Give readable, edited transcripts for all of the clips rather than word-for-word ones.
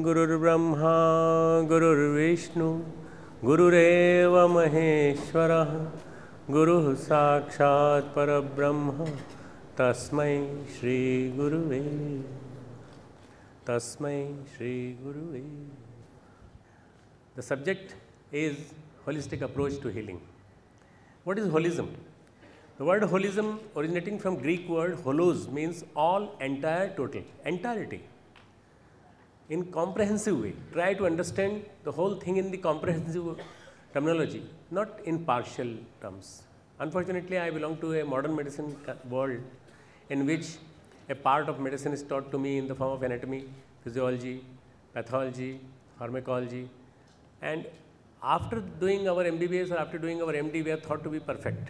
गुरुर्ब्रह्मा गुरुर्विष्णु गुरुरेव महेश्वरः गुरुः साक्षात् परब्रह्म तस्मै श्री गुरुवे The subject is holistic approach to healing. What is holism? The word holism originating from Greek word holos means all, entire, total, entirety. In comprehensive way, try to understand the whole thing in the comprehensive terminology, not in partial terms. Unfortunately, I belong to a modern medicine world in which a part of medicine is taught to me in the form of anatomy, physiology, pathology, pharmacology, and after doing our MBBS or after doing our MD, we are thought to be perfect.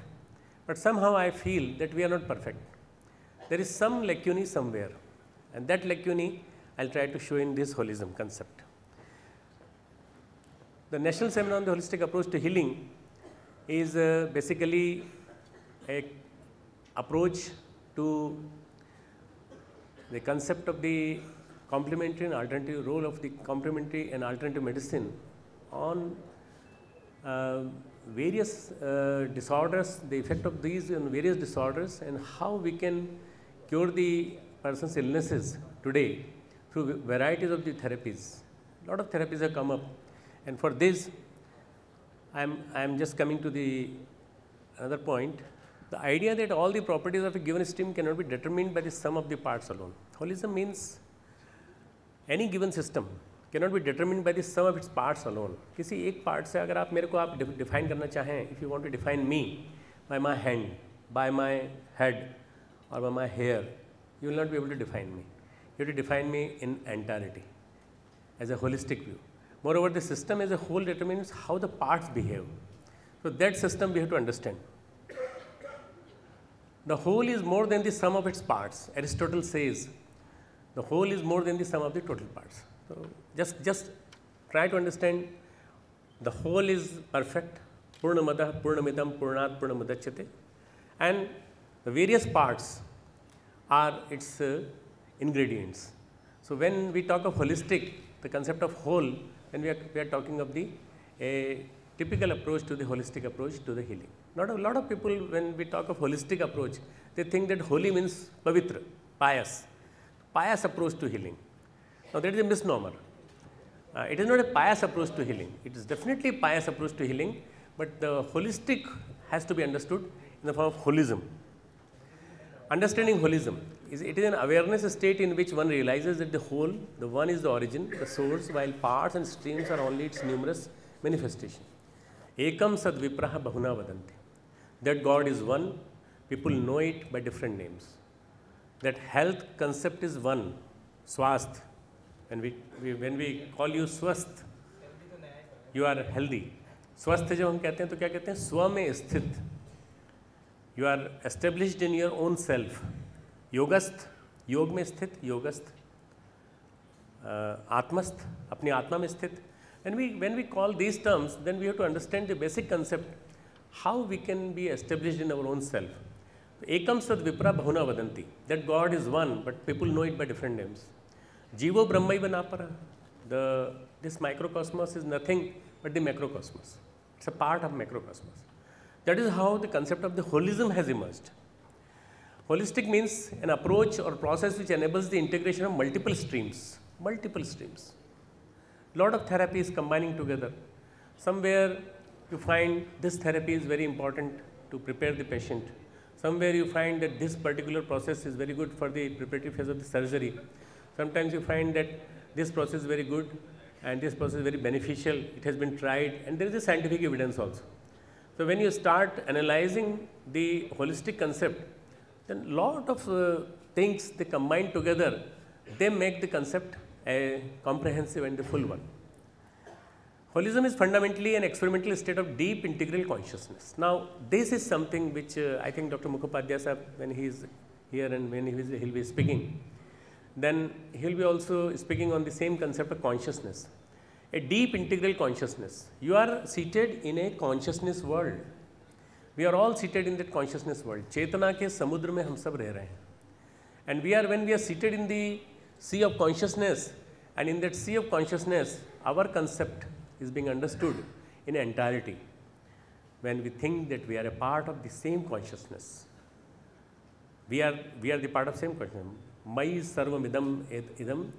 But somehow I feel that we are not perfect. There is some lacunae somewhere, and that lacunae I'll try to show in this holism concept. The National Seminar on the Holistic Approach to Healing is basically a approach to the concept of the complementary and alternative role of the complementary and alternative medicine on various disorders, the effect of these on various disorders, and how we can cure the person's illnesses today through varieties of the therapies. A lot of therapies have come up, and for this I am just coming to the another point. The idea that all the properties of a given system cannot be determined by the sum of the parts alone. Holism means any given system cannot be determined by the sum of its parts alone. किसी एक part से अगर आप मेरे को आप define करना चाहें, if you want to define me by my hand, by my head, or by my hair, you will not be able to define me. You have to define me in entirety, as a holistic view. Moreover, the system as a whole determines how the parts behave. So that system we have to understand. The whole is more than the sum of its parts. Aristotle says the whole is more than the sum of the total parts. So just try to understand the whole is perfect. Purnamadah, Purnamidam, Purnat, Purnamudachyate. And the various parts are its ingredients. So when we talk of holistic, the concept of whole, then we are talking of a typical approach to the holistic approach to the healing. Not a lot of people, when we talk of holistic approach, they think that holy means pavitra, pious approach to healing. Now that is a misnomer. It is not a pious approach to healing. It is definitely a pious approach to healing, but the holistic has to be understood in the form of holism. Understanding holism is an awareness state in which one realizes that the whole, the one is the origin, the source, while parts and streams are only its numerous manifestations. Ekam sad vipraha bahuna vadanti. That God is one, people know it by different names. That health concept is one, swasth. When we call you swasth, you are healthy. Swasth जब हम कहते हैं तो क्या कहते हैं? स्व में स्थित. You are established in your own self. योगस्थ, योग में स्थित, योगस्थ. आत्मस्थ, अपनी आत्मा में स्थित. When we call these terms, then we have to understand the basic concept, how we can be established in our own self. Ekam sad vipra bahuna vadanti. That God is one, but people know it by different names. Jivo brahmaiva napara. This microcosmos is nothing but the macrocosmos. It's a part of macrocosmos. That is how the concept of the holism has emerged. Holistic means an approach or process which enables the integration of multiple streams. Multiple streams. Lot of therapies combining together. Somewhere you find this therapy is very important to prepare the patient. Somewhere you find that this particular process is very good for the preparatory phase of the surgery. Sometimes you find that this process is very good and this process is very beneficial. It has been tried, and there is a scientific evidence also. So when you start analyzing the holistic concept, then lot of things they combine together, they make the concept a comprehensive and a full one. Holism is fundamentally an experimental state of deep integral consciousness. Now, this is something which I think Dr. Mukhopadhyay sir, when he is here and when he will be speaking, then he will be also speaking on the same concept of consciousness. A deep integral consciousness. You are seated in a consciousness world. We are all seated in that consciousness world. चेतना के समुद्र में हम सब रह रहे हैं. And when we are seated in the sea of consciousness, And in that sea of consciousness, our concept is being understood in entirety when we think that we are a part of the same consciousness. We are the part of same consciousness. Mai sarvamidam idam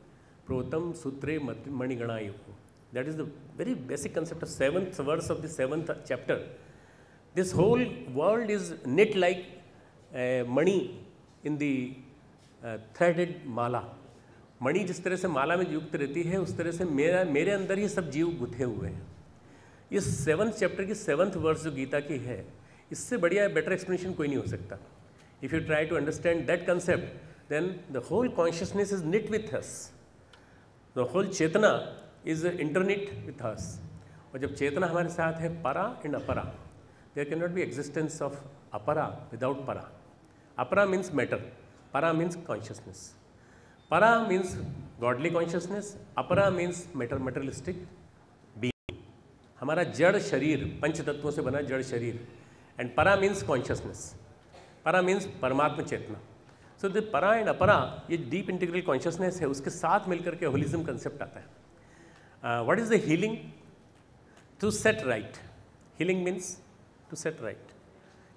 protam sutre maniganayu. That is the very basic concept of 7th verse of the 7th chapter. This whole world is knit like money in the threaded mala. मणि जिस तरह से माला में युक्त रहती है, उस तरह से मेरे अंदर ही सब जीव गुथे हुए हैं. इस 7th चैप्टर की 7th वर्स जो गीता की है, इससे बढ़िया बेटर एक्सप्लेनेशन कोई नहीं हो सकता. If you try to understand that concept, then the whole consciousness is knit with us. The whole chetna is interknit with us. और जब चेतना हमारे साथ है, para and apara, there can not be existence of apara without para. Apara means matter, para means consciousness. Para means godly consciousness, apara means materialistic being. हमारा जड़ शरीर पंच तत्वों से बना जड़ शरीर. And para means consciousness. para means परमात्मा चेतना. सो द para एंड अपरा, ये डीप इंटीग्रल कॉन्शियसनेस है, उसके साथ मिलकर के होलिज्म कंसेप्ट आता है. What is the healing? To set right. Healing means to set right.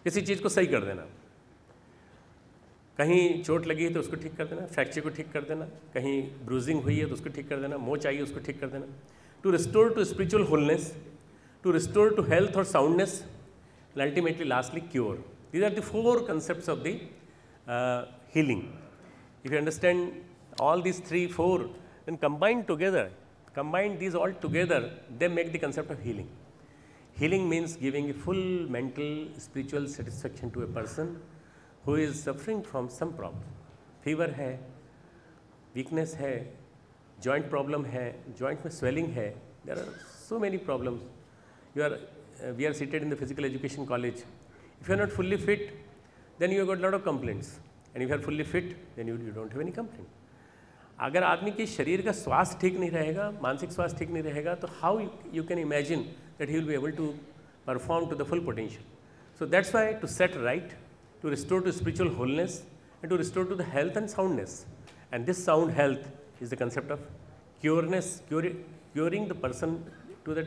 किसी चीज़ को सही कर देना. कहीं चोट लगी है तो उसको ठीक कर देना, फ्रैक्चर को ठीक कर देना, कहीं ब्रूजिंग हुई है तो उसको ठीक कर देना, मोच आई है उसको ठीक कर देना. To restore to spiritual wholeness, to restore to health और soundness, and ultimately lastly cure. These are the 4 concepts of the healing. If you understand all these 3-4, then combine these all together, they make the concept of healing. Healing means giving a full mental, spiritual satisfaction to a person who is suffering from some problem. Fever है, weakness है, joint problem है, joint में swelling है, there are so many problems. We are seated in the physical education college. If you are not fully fit, then you got lot of complaints, and if you are fully fit, then you don't have any complaint. अगर आदमी के शरीर का स्वास्थ्य ठीक नहीं रहेगा, मानसिक स्वास्थ्य ठीक नहीं रहेगा, तो how you can imagine that he will be able to perform to the full potential. So that's why to set right, to restore to spiritual wholeness, and to restore to the health and soundness. And this sound health is the concept of cureness, curing the person to the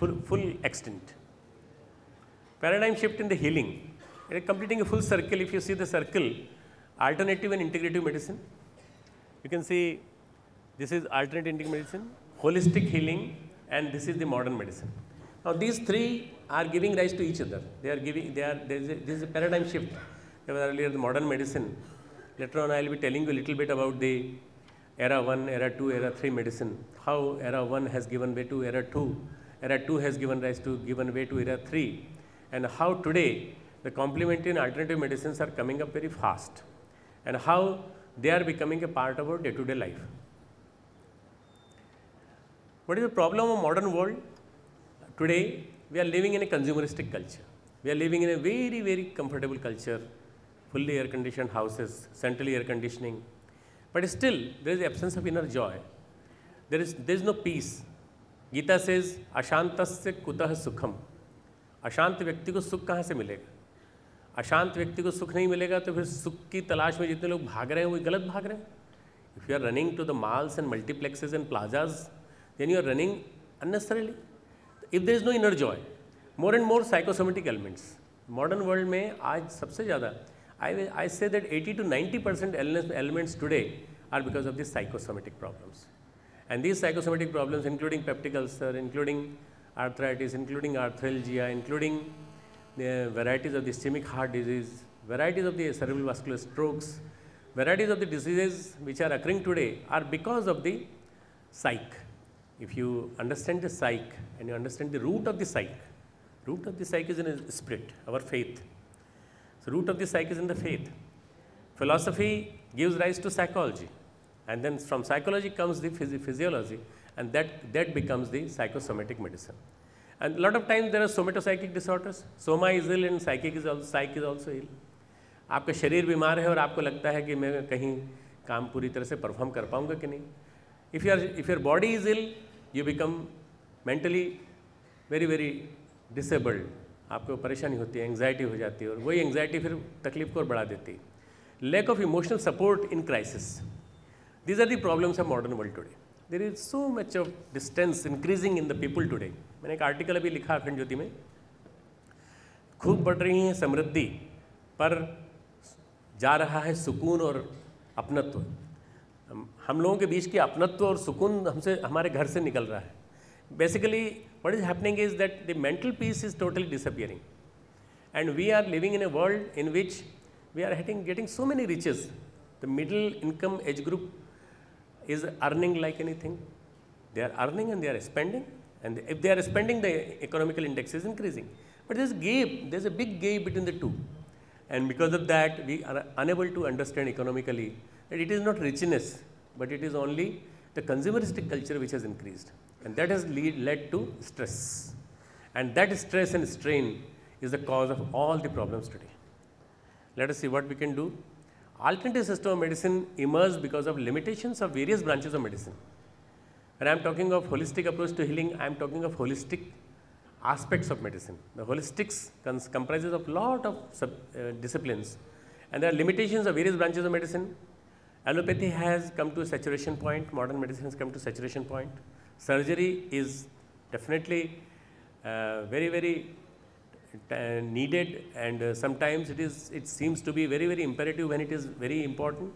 full extent. Paradigm shift in the healing. Completing a full circle, if you see the circle, alternative and integrative medicine. You can see this is alternative integrative medicine, holistic healing, and this is the modern medicine. Now these 3 are giving rise to each other. This is a paradigm shift. There was earlier the modern medicine. Later on I will be telling you a little bit about the era 1, era 2, era 3 medicine. How era 1 has given way to era 2. Era 2 has given way to era 3. And how today the complementary and alternative medicines are coming up very fast. And how they are becoming a part of our day-to-day life. What is the problem of modern world? Today, we are living in a consumeristic culture. We are living in a very, very comfortable culture, fully air-conditioned houses, central air conditioning. But still, there is the absence of inner joy. There is no peace. Gita says, Ashantasya kutah sukham. अशांत व्यक्ति को सुख कहाँ से मिलेगा? अशांत व्यक्ति को सुख नहीं मिलेगा तो फिर सुख की तलाश में जितने लोग भाग रहे हैं वो गलत भाग रहे हैं. If you are running to the malls and multiplexes and plazas, then you are running unnecessarily. If there is no inner joy, more and more psychosomatic elements. Modern world में आज सबसे ज़्यादा I say that 80 to 90% elements today are because of these psychosomatic problems. And these psychosomatic problems, including peptic ulcer, including arthritis, including arthralgia, including the varieties of the ischemic heart disease, varieties of the cerebral vascular strokes, varieties of the diseases which are occurring today are because of the psyche. If you understand the psyche and you understand the root of the psyche is in a spirit, our faith. So root of the psyche is in the faith. Philosophy gives rise to psychology, and then from psychology comes the physiology, and that becomes the psychosomatic medicine. And a lot of times there are somatopsychic disorders. Soma is ill and psyche is also ill. आपका शरीर बीमार है और आपको लगता है कि मैं कहीं काम पूरी तरह से परफॉर्म कर पाऊंगा कि नहीं. If your body is ill, you become mentally very, very disabled. आपको परेशानी होती है, एंग्जाइटी हो जाती है, और वही एंग्जाइटी फिर तकलीफ को और बढ़ा देती है. Lack of emotional support in crisis. These are the problems of modern world today. there is so much of distance increasing in the people today. मैंने एक आर्टिकल अभी लिखा अखंड ज्योति में, खूब बढ़ रही है समृद्धि पर जा रहा है सुकून और अपनत्व। हम लोगों के बीच की अपनत्व और सुकून हमसे, हमारे घर से निकल रहा है। Basically what is happening is that the mental peace is totally disappearing and we are living in a world in which we are getting so many riches. The middle income age group is earning like anything. They are earning and they are spending, and if they are spending, the economical index is increasing. But there is gap, there is a big gap between the two, and because of that we are unable to understand economically that it is not richness, but it is only the consumeristic culture which has increased, and that has led to stress, and that stress and strain is the cause of all the problems today. Let us see what we can do. Alternative system of medicine emerged because of limitations of various branches of medicine. When I am talking of holistic approach to healing, I am talking of holistic aspects of medicine. The holistics comprises of lot of disciplines, and there are limitations of various branches of medicine. Allopathy has come to a saturation point, modern medicine has come to saturation point. Surgery is definitely very needed, and sometimes it seems to be very imperative when it is very important,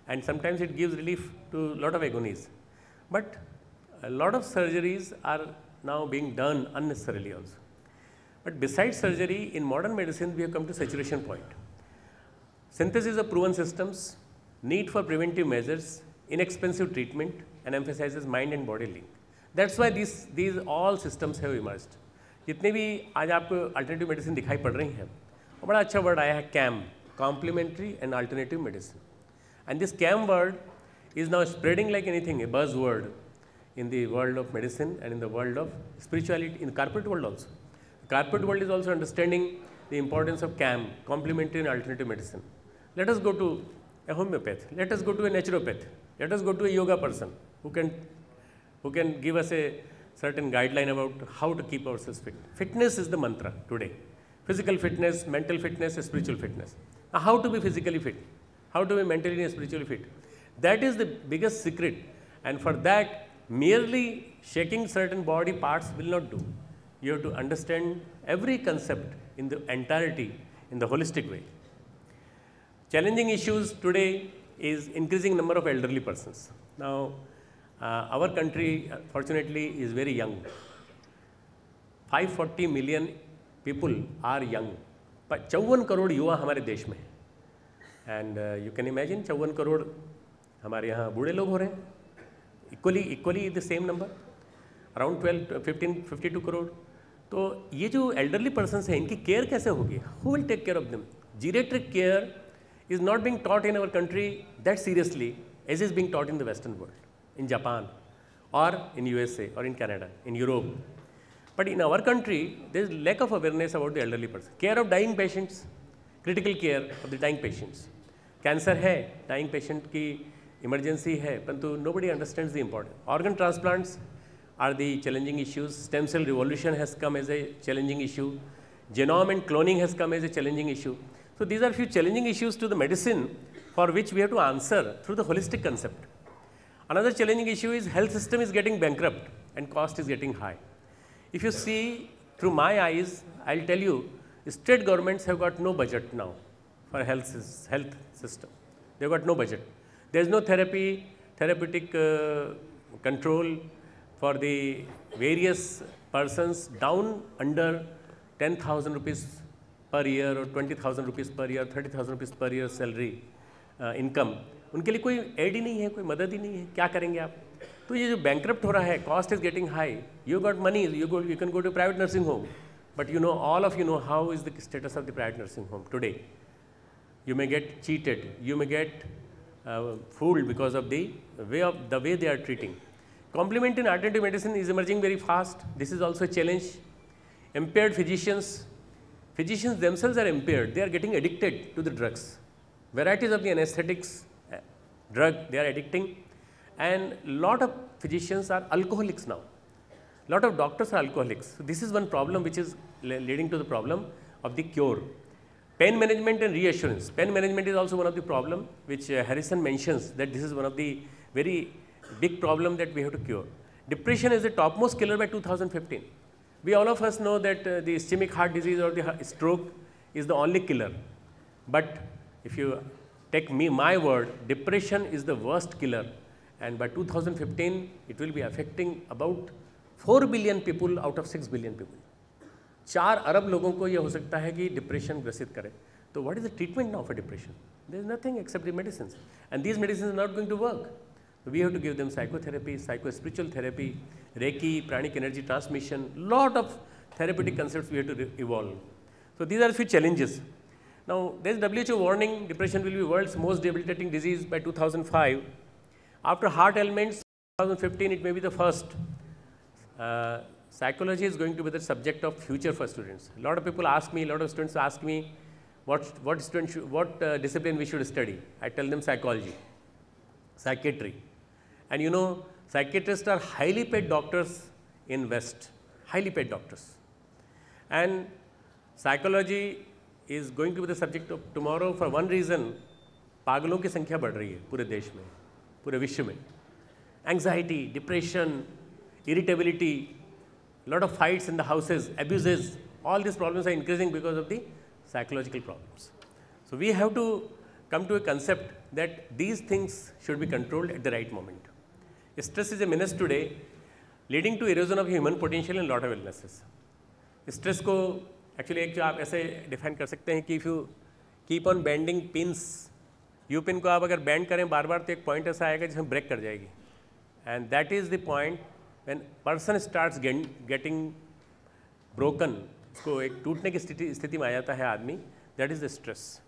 and sometimes it gives relief to a lot of agonies. But a lot of surgeries are now being done unnecessarily also. But besides surgery, in modern medicine we have come to saturation point. Synthesis of proven systems, need for preventive measures, inexpensive treatment, and emphasizes mind and body link. That's why these all systems have emerged. जितने भी आज आपको alternative medicine दिखाई पड़ रही हैं, और बड़ा अच्छा वर्ड आया है CAM, complementary and alternative medicine, and this CAM word is now spreading like anything, a buzz word in the world of medicine and in the world of spirituality, in the corporate world also. The corporate world is also understanding the importance of CAM, complementary and alternative medicine. Let us go to a homeopath, let us go to a naturopath, let us go to a yoga person who can give us a certain guideline about how to keep ourselves fit. Fitness is the mantra today. Physical fitness, mental fitness, spiritual fitness. Now, how to be physically fit? How to be mentally and spiritually fit? That is the biggest secret, and for that merely shaking certain body parts will not do. You have to understand every concept in the entirety, in the holistic way. Challenging issues today is increasing number of elderly persons. Now, our country fortunately is very young. 540 million people are young. 54 crore युवा हमारे देश में हैं, and you can imagine 54 crore हमारे यहाँ बूढ़े लोग हो रहे हैं. Equally the same number, around 52 crore. तो ये जो elderly persons हैं, इनकी केयर कैसे होगी? Who will take care of them? Geriatric care is not being taught in our country that seriously as is being taught in the Western world, in Japan or in USA or in Canada, in Europe. But in our country, there is lack of awareness about the elderly person. Care of dying patients, critical care of the dying patients. Cancer है, dying patient की emergency है, परंतु nobody understands the importance. Organ transplants are the challenging issues. Stem cell revolution has come as a challenging issue. Genome and cloning has come as a challenging issue. So these are few challenging issues to the medicine for which we have to answer through the holistic concept. Another challenging issue is health system is getting bankrupt and cost is getting high. If you see through my eyes, I'll tell you, state governments have got no budget now for health system. They've got no budget. There's no therapeutic control for the various persons down under 10,000 rupees per year or 20,000 rupees per year, 30,000 rupees per year salary income. उनके लिए कोई add ही नहीं है, कोई मदद ही नहीं है, क्या करेंगे आप? तो ये जो बैंकरप्ट हो रहा है, cost is getting high, you got money, you can go to private nursing home, but you know, all of you know how is the status of the private nursing home today. You may get cheated, you may get fooled because of the way they are treating. Complementary and alternative medicine is emerging very fast. This is also a challenge. Impaired physicians themselves are impaired. They are getting addicted to the drugs. Varieties of the anesthetics, drug, they are addicting, and lot of physicians are alcoholics now. Lot of doctors are alcoholics. So this is one problem which is leading to the problem of the cure. Pain management and reassurance. Pain management is also one of the problem which Harrison mentions, that this is one of the very big problem that we have to cure. Depression is the topmost killer by 2015. We all of us know that the ischemic heart disease or the stroke is the only killer. But if you take my word, depression is the worst killer. And by 2015, it will be affecting about 4 billion people out of 6 billion people. 4 अरब लोगों को ये हो सकता है कि depression ग्रसित करे. तो what is the treatment now for depression? There is nothing except the medicines. And these medicines are not going to work. So we have to give them psychotherapy, psycho-spiritual therapy, Reiki, pranic energy transmission, lot of therapeutic concepts we have to evolve. So these are a few challenges. Now there is WHO warning depression will be world's most debilitating disease by 2005. After heart ailments, 2015 it may be the first. Psychology is going to be the subject of future for students. A lot of people ask me, a lot of students ask me, what discipline we should study. I tell them psychology, psychiatry. And you know, psychiatrists are highly paid doctors in West, highly paid doctors. And psychology is going to be the subject of tomorrow for one reason. पागलों की संख्या बढ़ रही है पूरे देश में, पूरे विश्व में. Anxiety, depression, irritability, lot of fights in the houses, abuses, all these problems are increasing because of the psychological problems. So we have to come to a concept that these things should be controlled at the right moment. Stress is a menace today, leading to erosion of human potential in lot of illnesses. Stress को actually एक जो आप ऐसे define कर सकते हैं कि if you keep on bending pins, U pin को आप अगर bend करें बार बार तो एक point ऐसा आएगा जिसमें break कर जाएगी. And that is the point when person starts getting broken, उसको एक टूटने की स्थिति में आ जाता है आदमी. That is the stress.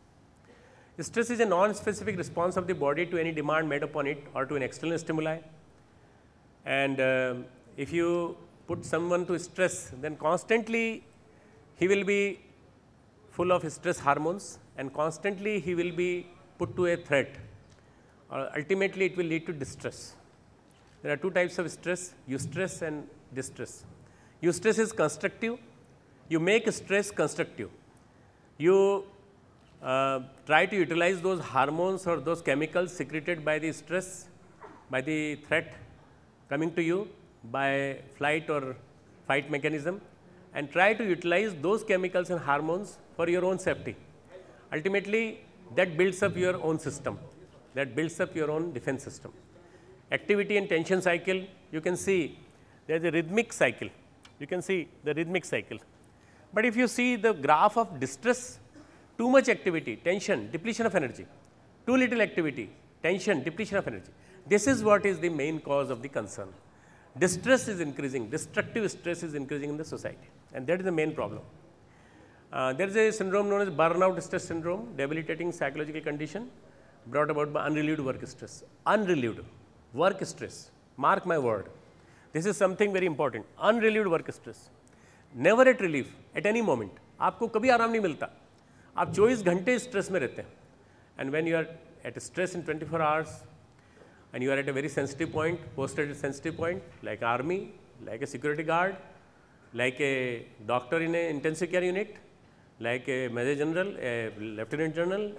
Stress is a non-specific response of the body to any demand made upon it or to an external stimuli. And if you put someone to stress, then constantly he will be full of stress hormones and constantly he will be put to a threat. Ultimately, it will lead to distress. There are two types of stress, eustress and distress. Eustress is constructive. You make stress constructive. You try to utilize those hormones or those chemicals secreted by the stress, by the threat coming to you by flight or fight mechanism, and try to utilize those chemicals and hormones for your own safety. Ultimately, that builds up your own system, that builds up your own defense system. Activity and tension cycle, you can see there is a rhythmic cycle. You can see the rhythmic cycle. But if you see the graph of distress, too much activity, tension, depletion of energy, too little activity, tension, depletion of energy. This is what is the main cause of the concern. Distress is increasing, destructive stress is increasing in the society, and that is the main problem. There is a syndrome known as burnout stress syndrome, debilitating psychological condition brought about by unrelieved work stress. Unrelieved work stress, mark my word. This is something very important. Unrelieved work stress, never at relief, at any moment. आपको कभी आराम नहीं मिलता. आप 24 घंटे stress में रहते हैं. And when you are at stress in 24 hours, and you are at a very sensitive point, posted at a sensitive point, like army, like a security guard, like a doctor in an intensive care unit, like a major general, a lieutenant general,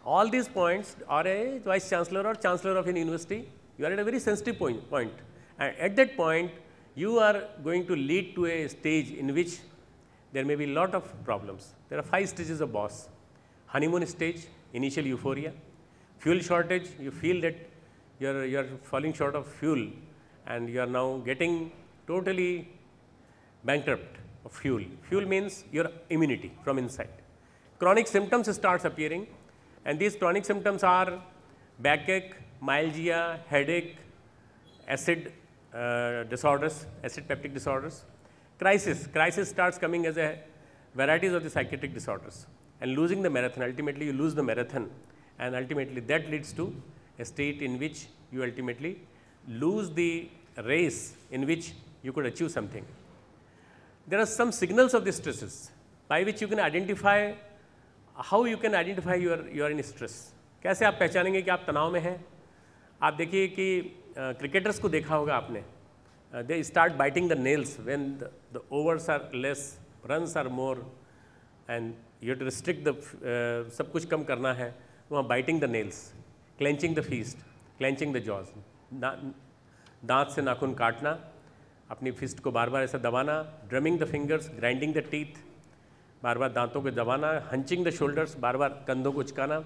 all these points, or a vice chancellor or chancellor of an university, you are at a very sensitive point. And at that point, you are going to lead to a stage in which there may be a lot of problems. There are 5 stages of boss. Honeymoon stage, initial euphoria. Fuel shortage, you feel that you are falling short of fuel and you are now getting totally bankrupt of fuel. Fuel means your immunity from inside. Chronic symptoms starts appearing, and these chronic symptoms are backache, myalgia, headache, acid disorders, acid peptic disorders. Crisis starts coming as a varieties of the psychiatric disorders, and losing the marathon. Ultimately, you lose the marathon, and ultimately that leads to a state in which you ultimately lose the race in which you could achieve something. There are some signals of the stresses by which you can identify how you can identify you are in stress. कैसे आप पहचानेंगे कि आप तनाव में हैं? आप देखिए कि क्रिकेटर्स को देखा होगा आपने. They start biting the nails when the overs are less, runs are more, and you have to restrict the सब कुछ कम करना है. वहाँ biting the nails, clenching the fist, clenching the jaws. दांत से नाखून काटना, अपनी फिस्ट को बार बार ऐसा दबाना, drumming the fingers, grinding the teeth, बार बार दांतों को दबाना, हंचिंग द शोल्डर्स, बार बार कंधों को उचकाना,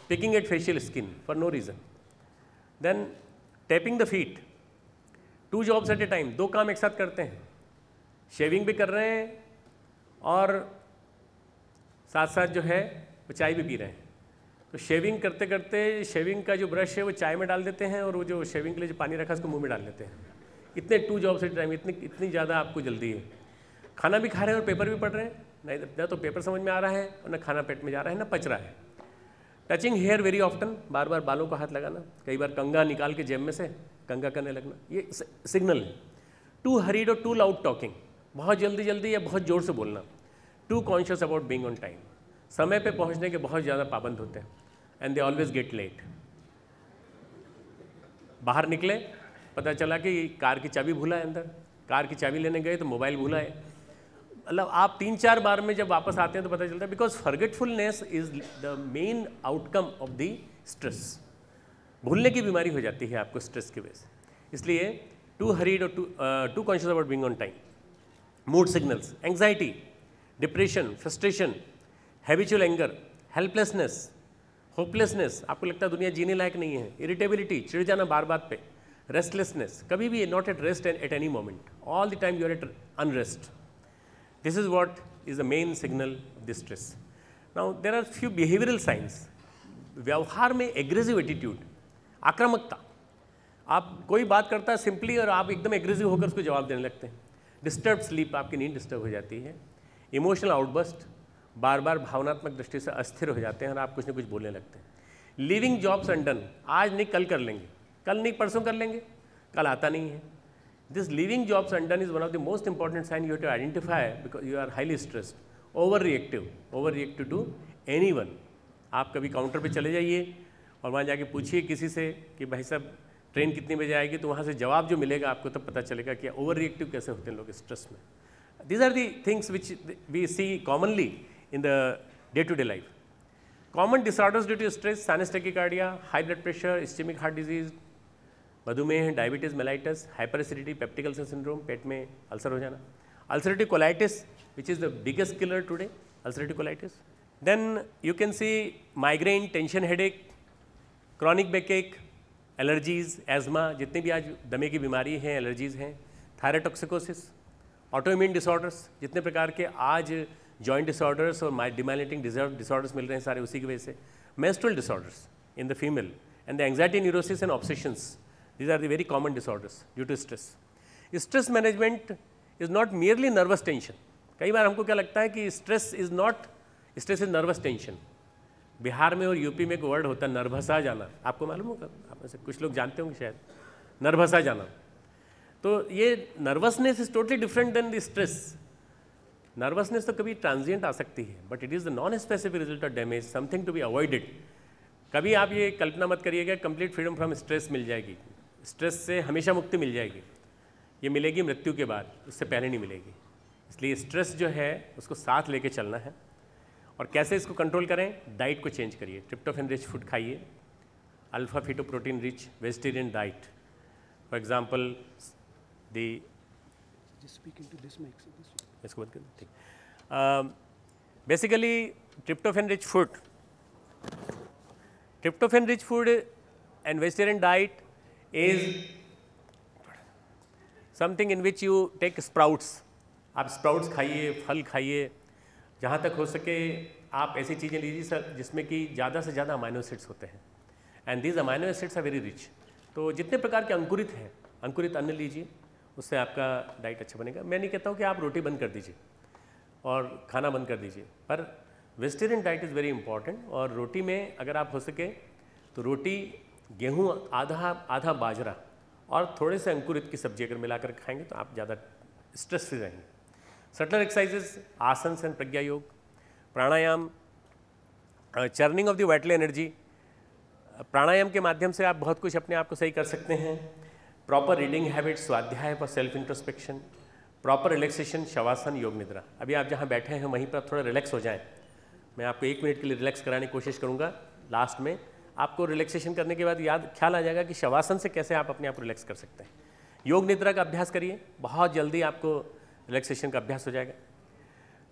picking at facial skin for no reason, then tapping the feet, 2 jobs at a time, 2 काम एक साथ करते हैं, शेविंग भी कर रहे हैं और साथ साथ जो है वो चाय भी पी रहे हैं। तो शेविंग करते करते शेविंग का जो ब्रश है वो चाय में डाल देते हैं और वो जो शेविंग के लिए जो पानी रखा है उसको मुंह में डाल देते हैं। इतने 2 जॉब्स एट ए टाइम, इतनी ज़्यादा आपको जल्दी है। खाना भी खा रहे हैं और पेपर भी पढ़ रहे हैं, नहीं ना तो पेपर समझ में आ रहा है और ना खाना पेट में जा रहा है ना पच रहा है। टचिंग हेयर वेरी ऑफ्टन, बार बार बालों को हाथ लगाना, कई बार कंघा निकाल के जेब में से कंघा करने लगना, ये सिग्नल है। टू हरीड और टू लाउड टॉकिंग, बहुत जल्दी जल्दी या बहुत ज़ोर से बोलना। Too conscious about being on time, समय पे पहुंचने के बहुत ज़्यादा पाबंद होते हैं। And they always get late. बाहर निकले, पता चला कि कार की चाबी भूला है अंदर, कार की चाबी लेने गए तो मोबाइल भूला है। मतलब आप 3-4 बार में जब वापस आते हैं तो पता चलता है, because forgetfulness is the main outcome of the stress. भूलने की बीमारी हो जाती है आपको स्ट्रेस की वजह से। इसलिए टू हरीड और too conscious about being on time. Mood signals, anxiety, depression, frustration, habitual anger, helplessness, hopelessness, आपको लगता है दुनिया जीने लायक नहीं है, इरिटेबिलिटी, चिढ़ जाना बार बात पे, रेस्टलेसनेस, कभी भी not at rest at any moment, all the time you are at unrest. This is what is the main signal of this stress. Now there are few behavioral signs. व्यवहार में aggressive attitude, आक्रामकता, आप कोई बात करता है simply और आप एकदम एग्रेसिव होकर उसको जवाब देने लगते हैं। डिस्टर्ब स्लीप, आपकी नींद डिस्टर्ब हो जाती है। इमोशनल आउटबर्स्ट, बार बार भावनात्मक दृष्टि से अस्थिर हो जाते हैं और आप कुछ न कुछ बोलने लगते हैं। लीविंग जॉब्स अनडन, आज नहीं कल कर लेंगे, कल नहीं परसों कर लेंगे, कल आता नहीं है। This leaving jobs undone is one of the most important signs you have to identify because you are highly stressed, overreactive to anyone. आप कभी काउंटर पे चले जाइए और वहाँ जाके पूछिए किसी से कि भाई साहब ट्रेन कितनी बजे आएगी, तो वहाँ से जवाब जो मिलेगा आपको तब पता चलेगा कि ओवर रिएक्टिव कैसे होते हैं लोग स्ट्रेस में। These are the things which we see commonly in the day-to-day life. Common disorders due to stress: sinus tachycardia, high blood pressure, ischemic heart disease, मधुमेह, diabetes mellitus, hyper acidity, peptic ulcer syndrome, पेट में ulcer हो जाना, ulcerative colitis which is the biggest killer today, ulcerative colitis. Then you can see migraine, tension headache, chronic backache, allergies, asthma, जितनी भी आज दमे की बीमारी हैं, एलर्जीज हैं, थायराटॉक्सिकोसिस, ऑटोइम्यून डिसऑर्डर्स, जितने प्रकार के आज जॉइंट डिसऑर्डर्स और डिमाइलेटिंग डिसऑर्डर्स मिल रहे हैं सारे उसी की वजह से, menstrual disorders in the female, and the anxiety, neurosis and obsessions. These are the very common disorders due to stress. Stress management is not merely nervous tension. कई बार हमको क्या लगता है कि stress is nervous tension. Bihar में और UP में एक वर्ड होता है नर्भसा जाना, आपको मालूम होगा, आप में से कुछ लोग जानते होंगे शायद, नर्भसा जाना। तो ये nervousness is totally different than the stress. Nervousness तो कभी ट्रांजिएंट आ सकती है, but it is the non specific result of damage, something to be avoided. कभी आप ये कल्पना मत करिएगा कंप्लीट फ्रीडम फ्रॉम स्ट्रेस मिल जाएगी, स्ट्रेस से हमेशा मुक्ति मिल जाएगी, ये मिलेगी मृत्यु के बाद, उससे पहले नहीं मिलेगी। इसलिए स्ट्रेस जो है उसको साथ लेके चलना है। और कैसे इसको कंट्रोल करें? डाइट को चेंज करिए, ट्रिप्टोफैन रिच फूड खाइए, alpha fetoprotein rich vegetarian diet, for example इसको बंद कर ठीक। Basically tryptophan rich food and vegetarian diet is something in which you take sprouts. आप स्प्राउट्स खाइए, फल खाइए, जहाँ तक हो सके आप ऐसी चीज़ें लीजिए सर जिसमें कि ज़्यादा से ज़्यादा अमाइनो एसिड्स होते हैं, and these amino acids are very rich. तो जितने प्रकार के अंकुरित हैं, अंकुरित अन्न लीजिए, उससे आपका डाइट अच्छा बनेगा। मैं नहीं कहता हूँ कि आप रोटी बंद कर दीजिए और खाना बंद कर दीजिए, पर vegetarian diet is very important. और रोटी में अगर आप हो सके तो रोटी, गेहूँ आधा बाजरा और थोड़े से अंकुरित की सब्जी अगर मिलाकर खाएंगे तो आप ज़्यादा स्ट्रेस फ्री रहेंगे। Subtler exercises, asan and pragya yoga, pranayama, churning of the vital energy. Pranayama के माध्यम से आप बहुत कुछ अपने आप को सही कर सकते हैं। प्रॉपर रीडिंग हैबिट, स्वाध्याय for self introspection, proper relaxation, shavasana, योग निद्रा। अभी आप जहाँ बैठे हैं वहीं पर थोड़ा रिलैक्स हो जाएं। मैं आपको 1 मिनट के लिए रिलैक्स कराने की कोशिश करूँगा। लास्ट में आपको रिलैक्सेशन करने के बाद ख्याल आ जाएगा कि शवासन से कैसे आप अपने आप रिलैक्स कर सकते हैं। योग निद्रा का अभ्यास करिए, बहुत जल्दी आपको रिलैक्सेशन का अभ्यास हो जाएगा।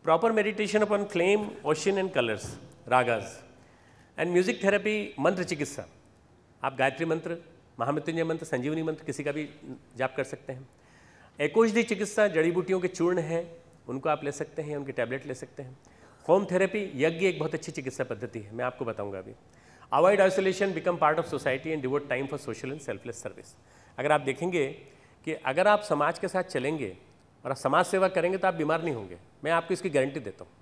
Proper meditation upon flame, ocean and colours, ragas and music therapy, मंत्र चिकित्सा। आप गायत्री मंत्र, महामृत्युंजय मंत्र, संजीवनी मंत्र किसी का भी जाप कर सकते हैं। एकौषधि चिकित्सा, जड़ी बूटियों के चूर्ण हैं उनको आप ले सकते हैं, उनके टैबलेट ले सकते हैं। होम थेरेपी, यज्ञ एक बहुत अच्छी चिकित्सा पद्धति है, मैं आपको बताऊंगा अभी। Avoid isolation, become part of society and devote time for social and selfless service. अगर आप देखेंगे कि अगर आप समाज के साथ चलेंगे और आप समाज सेवा करेंगे तो आप बीमार नहीं होंगे, मैं आपको इसकी गारंटी देता हूँ।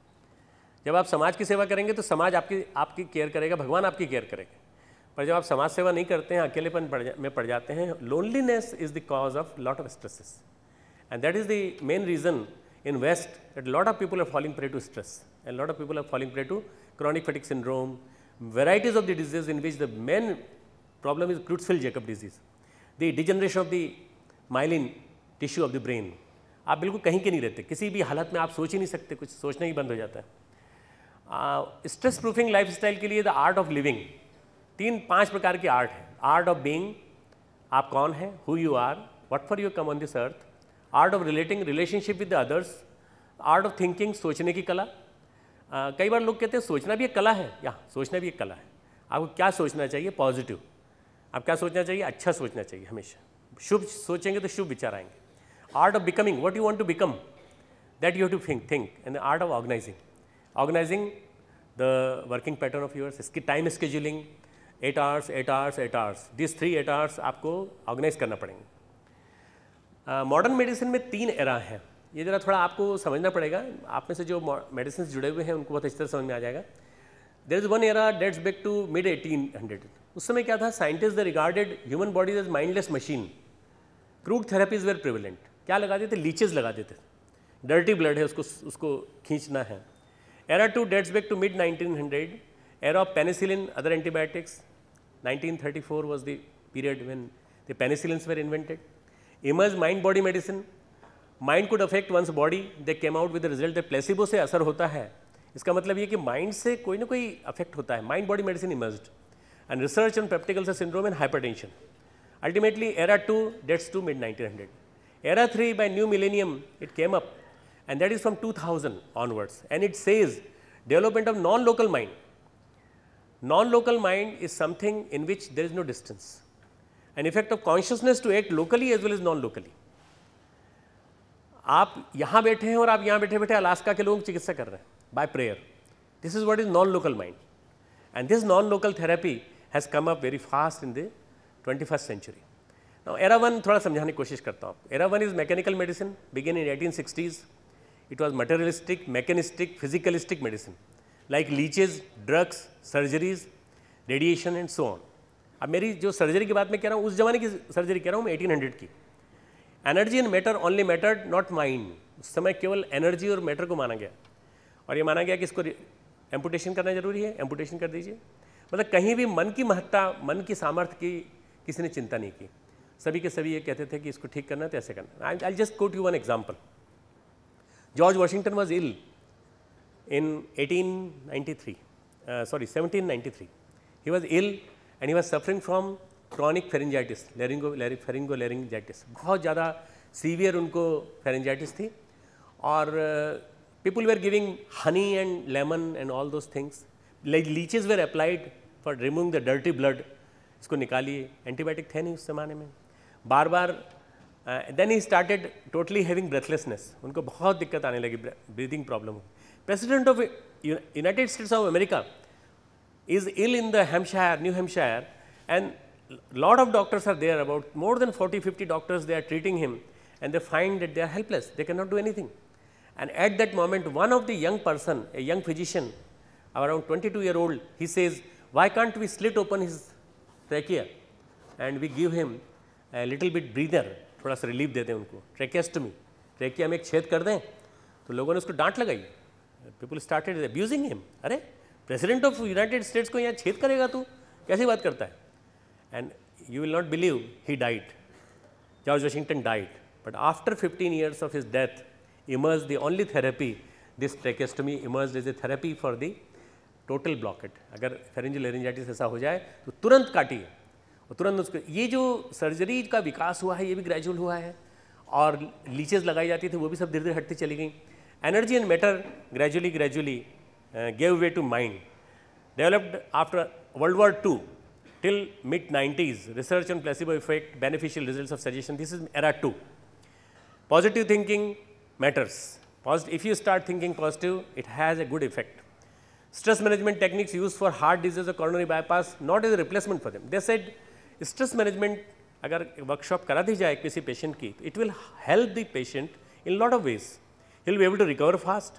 जब आप समाज की सेवा करेंगे तो समाज आपकी केयर करेगा, भगवान आपकी केयर करेगा। पर जब आप समाज सेवा नहीं करते हैं, अकेलेपन में पड़ जाते हैं, loneliness is the cause of lot of stresses, and that is the main reason in West that lot of people are falling prey to stress and lot of people are falling prey to chronic fatigue syndrome, varieties of the diseases in which the main problem is Creutzfeldt-Jakob disease, the degeneration of the myelin tissue of the brain। आप बिल्कुल कहीं के नहीं रहते, किसी भी हालत में आप सोच ही नहीं सकते, कुछ सोचना ही बंद हो जाता है। स्ट्रेस प्रूफिंग लाइफ स्टाइल के लिए द आर्ट ऑफ लिविंग, 3-5 प्रकार की आर्ट है। आर्ट ऑफ बीइंग, आप कौन हैं, who you are, what for you come on this earth. Art of relating, relationship with the others. Art of thinking, सोचने की कला। कई बार लोग कहते हैं सोचना भी एक कला है, या सोचना भी एक कला है। आपको क्या सोचना चाहिए, पॉजिटिव। आप क्या सोचना चाहिए, अच्छा सोचना चाहिए हमेशा, शुभ सोचेंगे तो शुभ विचार आएंगे। Art of becoming, what you want to become, that you have to think. And the art of organising the working pattern of yours, इसकी time scheduling, 8 hours, 8 hours, 8 hours, this 3 8 hours आपको ऑर्गेनाइज करना पड़ेंगे। Modern medicine में 3 era हैं, ये ज़रा थोड़ा आपको समझना पड़ेगा। आप में से जो मेडिसिन जुड़े हुए हैं उनको बहुत अच्छी तरह समझ में आ जाएगा। There is one era dates back to mid 1800। उस समय क्या था, scientist the regarded human body as mindless machine. Crude therapies were prevalent. क्या लगा देते, लीचेज लगा देते, डर्टी ब्लड है उसको खींचना है। Era 2 dates back to mid 1900, era of penicillin, other antibiotics. 1934 was the period when the penicillins were invented. Emerged mind body medicine, mind could affect one's body, they came out with the result that placebo से असर होता है। इसका मतलब ये कि mind से कोई ना कोई अफेक्ट होता है। Mind body medicine emerged and research on peptic ulcer syndrome and hypertension. Ultimately era 2 dates to mid 1900। Era 3 by new millennium it came up and that is from 2000 onwards and it says development of non-local mind. Non-local mind is something in which there is no distance, an effect of consciousness to act locally as well as non-locally. आप यहाँ बैठे हैं और आप यहाँ बैठे बैठे Alaska के लोगों की चिकित्सा कर रहे हैं by prayer. This is what is non local mind and this non local therapy has come up very fast in the 21st century. Now era 1 थोड़ा समझाने की कोशिश करता हूँ। Era 1 is mechanical medicine, begin in 1860s. It was materialistic, mechanistic, physicalistic medicine like leeches, drugs, surgeries, radiation and so on. अब मेरी जो surgery की बात मैं कह रहा हूँ उस जमाने की सर्जरी कह रहा हूँ मैं, 1800 की। Energy and matter only mattered, not mind. उस समय केवल एनर्जी और मैटर को माना गया और ये माना गया कि इसको एम्पुटेशन करना जरूरी है, एम्पुटेशन कर दीजिए। मतलब कहीं भी मन की महत्ता, मन की सामर्थ्य की किसी ने चिंता नहीं की। सभी के सभी ये कहते थे कि इसको ठीक करना है तो ऐसे करना। I just quote you one example. George Washington was ill in 1793. He was ill and he was suffering from chronic pharyngitis, pharyngolaryngitis. बहुत ज़्यादा सीवियर उनको pharyngitis थी और people were giving honey and lemon and all those things. Like leeches were applied for removing the dirty blood. इसको निकालिए, antibiotic थे नहीं उस जमाने में। बार बार then he started totally having breathlessness. उनको बहुत दिक्कत आने लगी, breathing problem. President of United States of America is ill in the New Hampshire, and lot of doctors are there, about more than 40-50 doctors, they are treating him, and they find that they are helpless, they cannot do anything. And at that moment, one of the young person, a young physician, around 22-year-old, he says, why can't we slit open his trachea and we give him a little bit breather, थोड़ा सा relief देते हैं उनको, ट्रेकियास्टमी, trachea में एक छेद कर दें। तो लोगों ने उसको डांट लगाई। People started abusing him. अरे प्रेसिडेंट ऑफ यूनाइटेड स्टेट्स को यहाँ छेद करेगा तू, कैसी बात करता है? And you will not believe, he died, George Washington died, but after 15 years of his death emerged the only therapy, this tracheostomy emerged as a therapy for the total blockage. अगर pharyngeal laryngitis ऐसा हो जाए तो तुरंत काटिए तुरंत उसको, ये जो सर्जरी का विकास हुआ है ये भी ग्रेजुअल हुआ है, और लीचेस लगाई जाती थी वो भी सब धीरे धीरे हटती चली गई. Energy and matter gradually gave way to mind. Developed after World War II till mid-90s, research on placebo effect, beneficial results of suggestion. This is era 2. Positive thinking matters. If you start thinking positive, it has a good effect. Stress management techniques used for heart disease or coronary bypass, not as a replacement for them. They said stress management अगर workshop करा दी जाए किसी patient की, it will help the patient in lot of ways. He will be able to recover fast.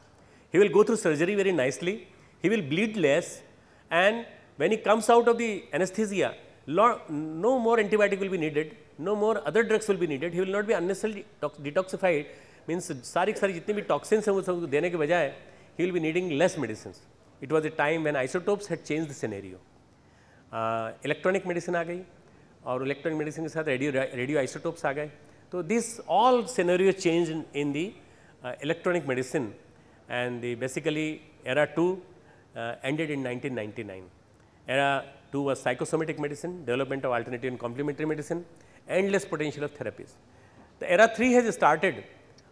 He will go through surgery very nicely. He will bleed less, and when he comes out of the anesthesia, no more antibiotic will be needed, no more other drugs will be needed. He will not be unnecessarily detoxified. Means सारी जितनी भी toxins हैं वो सब देने के बजाय he will be needing less medicines. It was a time when isotopes had changed the scenario. Electronic medicine आ गई, और इलेक्ट्रॉनिक मेडिसिन के साथ रेडियो आइसोटोप्स आ गए. तो this all scenario change in the electronic medicine, and the basically era 2 ended in 1999. Era 2 was psychosomatic medicine, development of alternative and complementary medicine, endless potential of therapies. The era 3 has started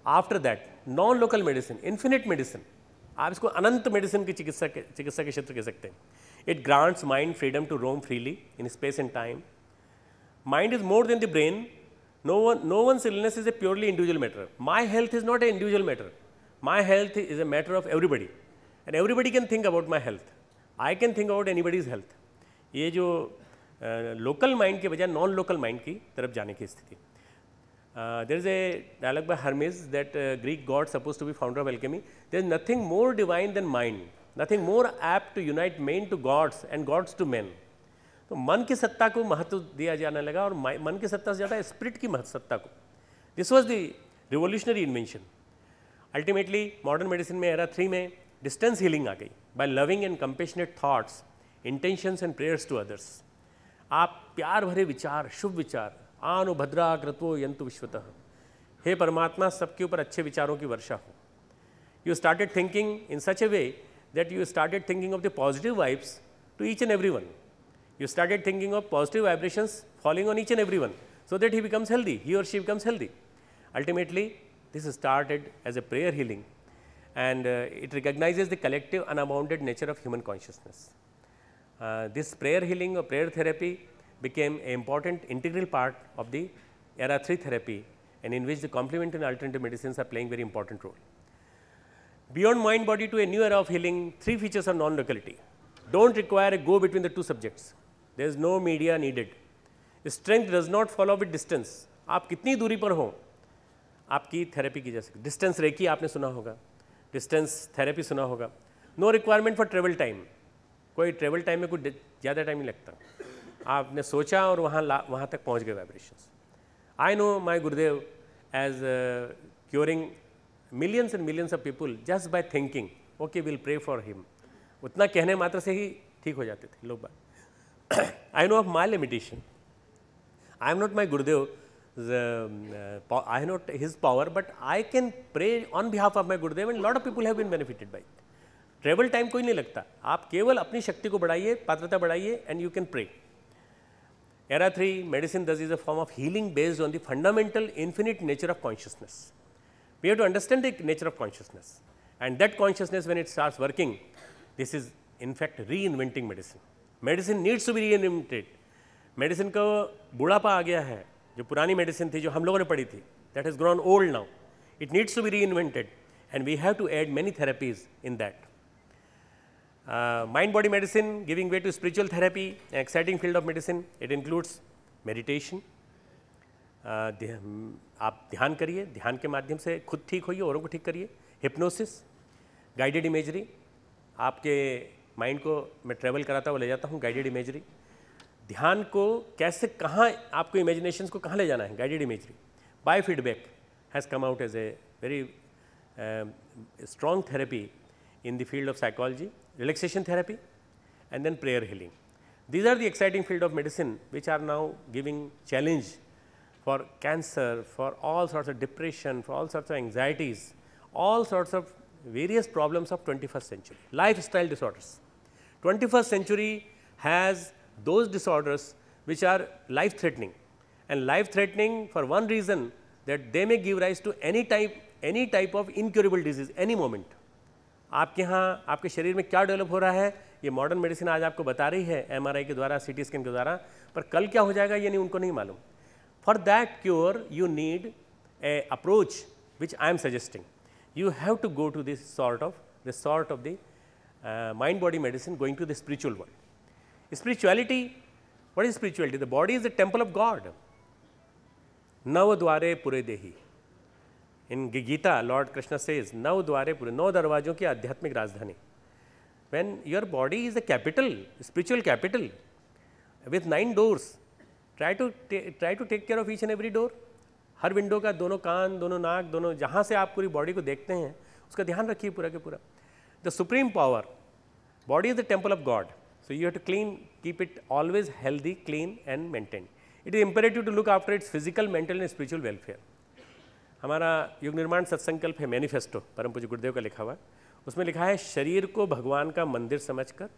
after that, non-local medicine, infinite medicine. आप इसको अनंत medicine की चिकित्सा के क्षेत्र कह सकते हैं. It grants mind freedom to roam freely in space and time. Mind is more than the brain. No one's illness is a purely individual matter. My health is not an individual matter. My health is a matter of everybody, and everybody can think about my health. I can think about anybody's health. ये जो local mind के बजाय non-local mind की तरफ जाने की स्थिति. There is a dialogue by Hermes that Greek god supposed to be founder of alchemy. There is nothing more divine than mind. Nothing more apt to unite men to gods and gods to men. तो मन की सत्ता को महत्व दिया जाने लगा, और मन की सत्ता से ज़्यादा स्पिरिट की सत्ता को. This was the revolutionary invention. Ultimately modern medicine में एरा 3 में डिस्टेंस हीलिंग आ गई. By loving and compassionate thoughts, intentions and prayers to others. आप प्यार भरे विचार, शुभ विचार, आनो भद्रा कृत्वो यंतु विश्वतः, हे परमात्मा सबके ऊपर अच्छे विचारों की वर्षा हो. You started thinking in such a way that you started thinking of the positive vibes to each and every one. You started thinking of positive vibrations falling on each and every one, so that he becomes healthy, he or she becomes healthy. Ultimately, this started as a prayer healing, and it recognizes the collective unbounded nature of human consciousness. This prayer healing or prayer therapy became an important integral part of the era 3 therapy, and in which the complementary and alternative medicines are playing very important role. Beyond mind body to a new era of healing, 3 features are non-locality. Don't require a go between the two subjects. There is no media needed. Strength does not follow with distance. आप कितनी दूरी पर हो, आपकी therapy की जा सकती. Distance recce आपने सुना होगा, डिस्टेंस थेरेपी सुना होगा. No requirement for travel time. कोई ट्रेवल टाइम में कोई ज़्यादा टाइम नहीं लगता. आपने सोचा और वहाँ तक पहुँच गए vibrations. I know my Gurudev as curing millions and millions of people just by thinking okay will pray for him. उतना कहने मात्र से ही ठीक हो जाते थे लोग. I know of my limitation. I am not my Gurudev, I know his power, but I can pray on behalf of my Gurudev, and a lot of people have been benefited by it. Travel time कोई नहीं लगता. आप केवल अपनी शक्ति को बढ़ाइए, पात्रता बढ़ाइए, and you can pray. Era 3 medicine thus is a form of healing based on the fundamental infinite nature of consciousness. We have to understand the nature of consciousness, and that consciousness, when it starts working, this is in fact reinventing medicine. Medicine needs to be reinvented. Medicine का बुढ़ापा आ गया है. जो पुरानी medicine थी जो हम लोगों ने पढ़ी थी, that has grown old now. It needs to be reinvented, and we have to add many therapies in that. Mind body medicine giving way to spiritual therapy, an exciting field of medicine. It includes meditation. आप ध्यान करिए, ध्यान के माध्यम से खुद ठीक होइए, औरों को ठीक करिए. Hypnosis, guided imagery. आपके माइंड को मैं ट्रैवल कराता हुआ ले जाता हूँ, गाइडेड इमेजरी. ध्यान को कैसे, कहाँ आपको इमेजिनेशंस को कहाँ ले जाना है, guided imagery. Biofeedback has come out as a very strong therapy in the field of psychology, relaxation therapy, and then prayer healing. These are the exciting field of medicine which are now giving challenge for cancer, for all sorts of depression, for all sorts of anxieties, all sorts of various problems of 21st century. Lifestyle disorders. 21st century has those disorders which are life threatening, and life threatening for one reason that they may give rise to any type of incurable disease any moment. आपके यहाँ आपके शरीर में क्या develop हो रहा है ये मॉडर्न मेडिसिन आज आपको बता रही है MRI के द्वारा, CT स्कैन के द्वारा, पर कल क्या हो जाएगा ये नहीं उनको नहीं मालूम. For that cure you need a approach which I am suggesting. You have to go to this sort of the mind body medicine, going to the spiritual world. Spirituality, what is spirituality? The body is the temple of God. Nav dware pure dehi. In Gita, Lord Krishna says, Nav dware pure, 9 darwajon ki adhyatmik rajdhani. When your body is a capital, spiritual capital, with 9 doors, try to take care of each and every door. Her window का दोनों कान, दोनों नाक, दोनों जहाँ से आप पूरी body को देखते हैं उसका ध्यान रखिए पूरा के पूरा. The supreme power, body is the temple of God, so you have to keep it always healthy, clean and maintain. It is imperative to look after its physical, mental and spiritual welfare. हमारा युग निर्माण सत्संकल्प है, manifesto, परम पूज्य गुरुदेव का लिखा हुआ, उसमें लिखा है शरीर को भगवान का मंदिर समझकर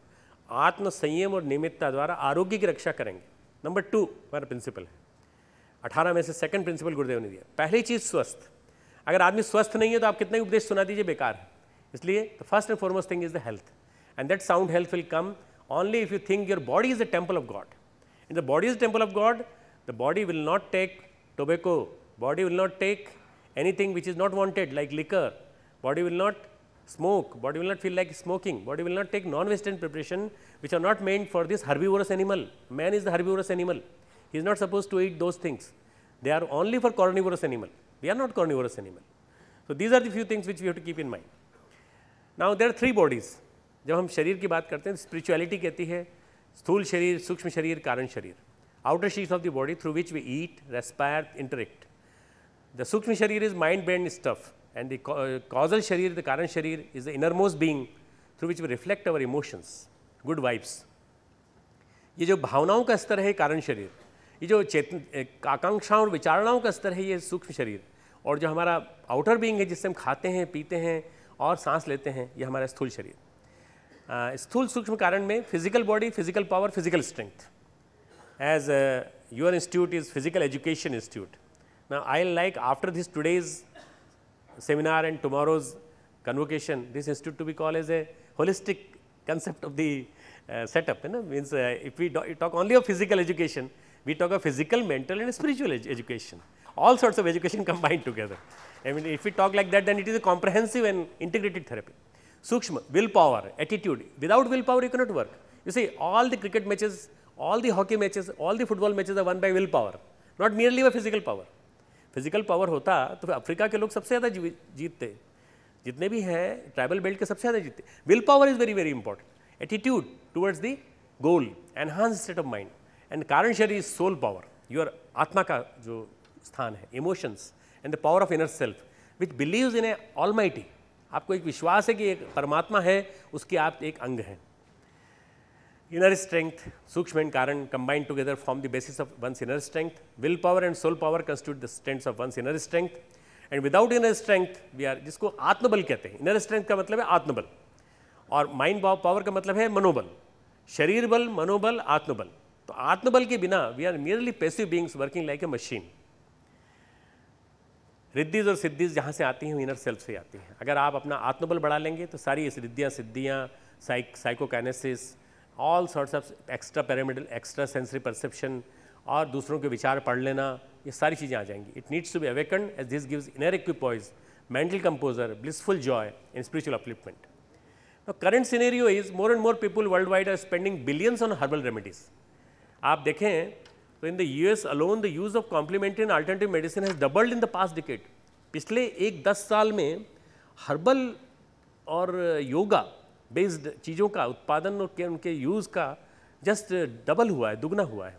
आत्म संयम और नियमितता द्वारा आरोग्य की रक्षा करेंगे. नंबर 2 हमारा प्रिंसिपल है. 18 में से सेकंड प्रिंसिपल गुरुदेव ने दिया. पहली चीज़ स्वस्थ. अगर आदमी स्वस्थ नहीं है तो आप कितने उपदेश सुना दीजिए, बेकार है. इसलिए the first and foremost thing is the health, and that sound health will come only if you think your body is the temple of God. In the body is the temple of God, the body will not take tobacco, body will not take anything which is not wanted like liquor, body will not smoke, body will not feel like smoking, body will not take non-Western preparation which are not meant for this herbivorous animal. Man is the herbivorous animal. He is not supposed to eat those things. They are only for carnivorous animal. We are not carnivorous animal. So these are the few things which we have to keep in mind. Now there are 3 bodies. जब हम शरीर की बात करते हैं, spirituality कहती है स्थूल शरीर, सूक्ष्म शरीर, कारण शरीर. Outer sheath of the body through which we eat, respire, interact. The सूक्ष्म शरीर is mind, brain, stuff, and the causal sharir, the karan sharir, is the innermost being through which we reflect our emotions, good vibes. ये जो भावनाओं का स्तर है कारण शरीर, ये जो आकांक्षाओं और विचारणाओं का स्तर है ये सूक्ष्म शरीर, और जो हमारा आउटर बीइंग है जिससे हम खाते हैं, पीते हैं और सांस लेते हैं, ये हमारा स्थूल शरीर. स्थूल सूक्ष्म कारण में physical body, physical power, physical strength. As your institute is physical education institute. Now I like after this today's seminar and tomorrow's convocation, this institute to be called as a holistic concept of the setup. Means if we talk only of physical education, we talk of physical, mental and spiritual education. All sorts of education combined together. I mean, if we talk like that, then it is a comprehensive and integrated therapy. Sukshma, willpower, attitude. Without willpower, you cannot work. You see, all the cricket matches, all the hockey matches, all the football matches are won by willpower, not merely by physical power. Physical power होता तो Africa के लोग सबसे ज़्यादा जीतते, जितने भी हैं ट्राइबल बेल्ट के सबसे ज़्यादा जीतते. Will power is very very important. Attitude towards the goal, enhance state of mind, and कारण शरीर इज सोल पावर, योर आत्मा का जो स्थान है, emotions and the power of inner self which believes in A almighty. आपको एक विश्वास है कि एक परमात्मा है, उसके आप एक अंग हैं. Inner strength, Sukshma and Karan combined together form the basis of one's inner strength. Willpower and soul power constitute the strengths of one's inner strength. And without inner strength, we are, जिसको आत्मबल कहते हैं. Inner strength का मतलब है आत्मबल, और mind power का मतलब है मनोबल. शरीर बल, मनोबल, आत्मबल. तो आत्मबल के बिना we are merely passive beings working like a machine. रिद्धिज और सिद्धिज जहाँ से आती हैं, इनर सेल्फ से आती हैं. अगर आप अपना आत्मबल बढ़ा लेंगे तो सारी रिद्धियाँ, सिद्धियाँ, psychokinesis, all sorts of extra pyramidal, extra sensory perception और दूसरों के विचार पढ़ लेना, ये सारी चीज़ें आ जाएंगी. It needs to be awakened as this gives inner equipoise, mental composure, blissful joy and spiritual upliftment. Now current scenario is more and more people world wide are spending billions on herbal remedies. आप देखें तो in the US alone the use of complementary and alternative medicine has doubled in the past decade. पिछले 1-10 साल में herbal और yoga based चीज़ों का उत्पादन और उनके यूज़ का जस्ट डबल हुआ है, दुगना हुआ है.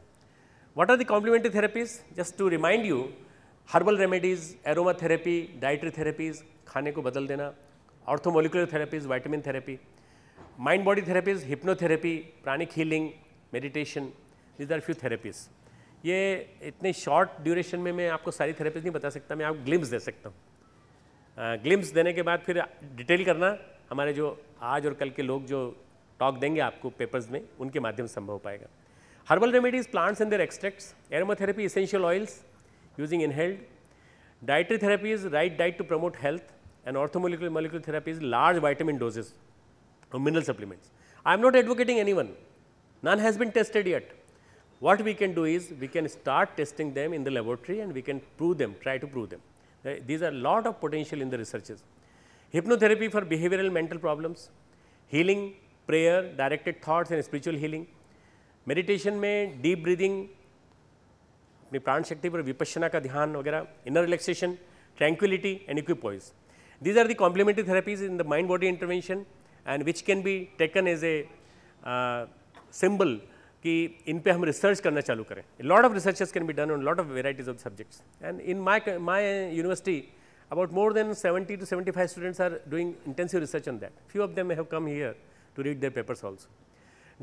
What are the complementary therapies? Just to remind you, herbal remedies, aroma therapy, dietary therapies, खाने को बदल देना, orthomolecular therapies, vitamin therapy, mind body therapies, hypnotherapy, pranic healing, meditation, these are few therapies. ये इतने शॉर्ट ड्यूरेशन में मैं आपको सारी थेरेपीज नहीं बता सकता, मैं आपको ग्लिम्स दे सकता हूँ. ग्लिम्स देने के बाद फिर डिटेल करना हमारे जो आज और कल के लोग जो टॉक देंगे आपको पेपर्स में, उनके माध्यम से संभव हो पाएगा. Herbal remedies, plants and their extracts, aromatherapy, essential oils using inhaled, dietary therapy is right diet to promote health, and orthomolecular therapy is large vitamin doses or mineral supplements. I am not advocating anyone, none has been tested yet. What we can do is we can start testing them in the laboratory and we can prove them, try to prove them. These are a lot of potential in the researches. Hypnotherapy for behavioral mental problems, healing, prayer, directed thoughts and spiritual healing. Meditation में deep breathing, अपनी प्राण शक्ति पर विपश्यना का ध्यान वगैरह, inner relaxation, tranquility and equipoise. These are the complementary therapies in the mind body intervention and which can be taken as a symbol कि इन पे हम रिसर्च करना चालू करें. Lot of researches can be done on lot of varieties of subjects and in my university about more than 70 to 75 students are doing intensive research on that. Few of them have come here to read their papers also.